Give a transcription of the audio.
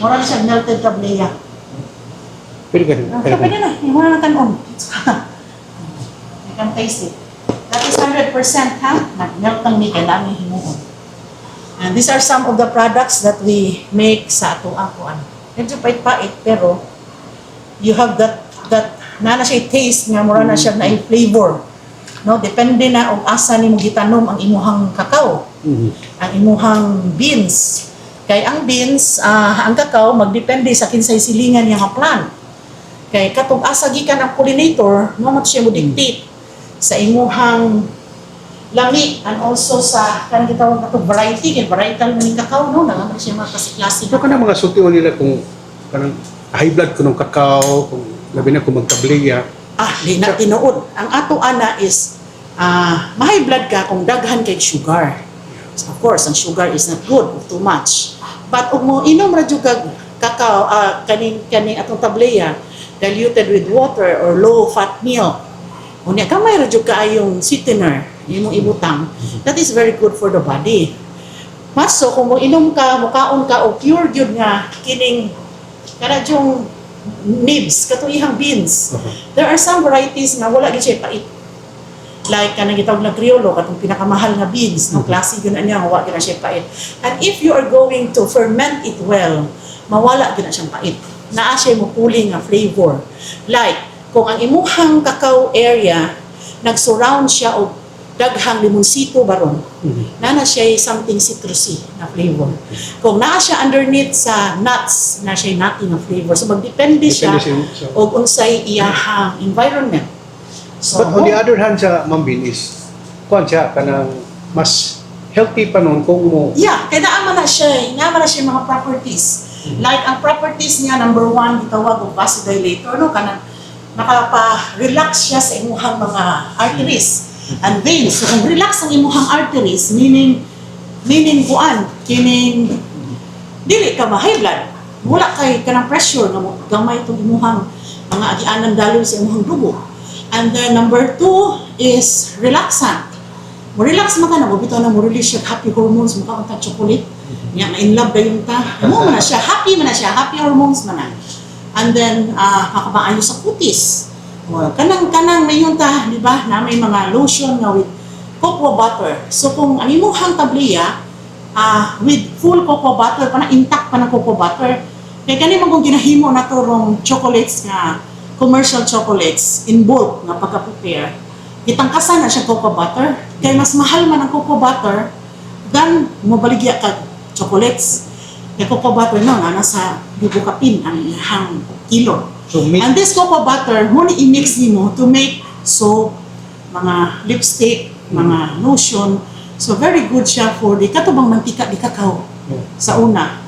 Mura na siya melted tableya. Pwede ka rin. So, pwede na. Yung mga natanon. You can taste it. That is 100%, ha? Nag-melt ng may kailangan himuon. And these are some of the products that we make sa ato ang kuan. Medyo pait-pait, pero you have that na siya taste nga mura na siya na flavor. No, depende na og asa nimo gitanom ang imuhang kakao. Ang imuhang beans. Kay ang beans, ang kakao magdepende sa kinsay silingan niya nga plant. Kay katong asa gikan ang pollinator, no mat siya mo dictate sa imuhang lami and also sa kanang gitawag nato variety kay varietal man ning kakao no nangaman siya mga klase. Ito ka na mga sultiwan nila kung parang high blood ko ng kakao, kung labi na kung magtableya. Di na tinuod. Ang ato ana is ma-high blood ka kung daghan kay sugar. So, of course, ang sugar is not good or too much. But kung mo inom ra jud kag kakao, kaning atong tableya diluted with water or low fat milk. Unya kamay ra jud kaayong sweetener imong ibutang. That is very good for the body. Maso kung mo inom ka, mukaon ka o pure gyud nga kining kana yung nibs, katuyihang beans. There are some varieties na wala gid siya pait. Like kanang gitawag na Criollo, katong pinakamahal nga beans, no klase gyud niya wala gyud siya pait. And if you are going to ferment it well, mawala gyud na siyang pait. Naa siya mo puli nga flavor. Like kung ang imuhang cacao area nag-surround siya og daghang limonsito baron. Na siya something citrusy na flavor. Kung naa siya underneath sa nuts, na siya nutty na flavor. So magdepende siya og unsay iyahang environment. So, but on the other hand sa Mambin is, kuhan siya, kanang mas healthy pa nun kung mo... Yeah, kaya naman na siya, mga properties. Like ang properties niya, number 1, gitawag og vasodilator, no? Kanang nakapa-relax siya sa imuhang mga arteries and veins. So kung relax ang imuhang arteries, meaning kuan, kining dili ka ma-high blood. Wala kay kanang pressure nga gamay itong imuhang mga agianan daloy sa imuhang dugo. And then number 2 is relaxant. Mo-relax man ka na, mabitaw na mo-release siya happy hormones, mukha kang chocolate. Nga na-in-love ba yung ta? Mo man na siya, happy hormones man na. And then, makabaayo sa kutis. Well, kanang may yung ta, di ba, na may mga lotion nga with cocoa butter. So kung ang imuhang tableya, with full cocoa butter, intact pa ng cocoa butter, kaya kanina kung ginahimo na turong chocolates nga, commercial chocolates in bulk nga pagka-prepare, itangkasan na siya cocoa butter, kaya mas mahal man ang cocoa butter than mabaligya ka chocolates. Kaya cocoa butter no, nasa bubukapin ang ihang kilo. So, and this cocoa butter, mo ni i-mix nimo to make soap, mga lipstick, mga lotion. So very good siya for the katubang mantika di kakao sa una.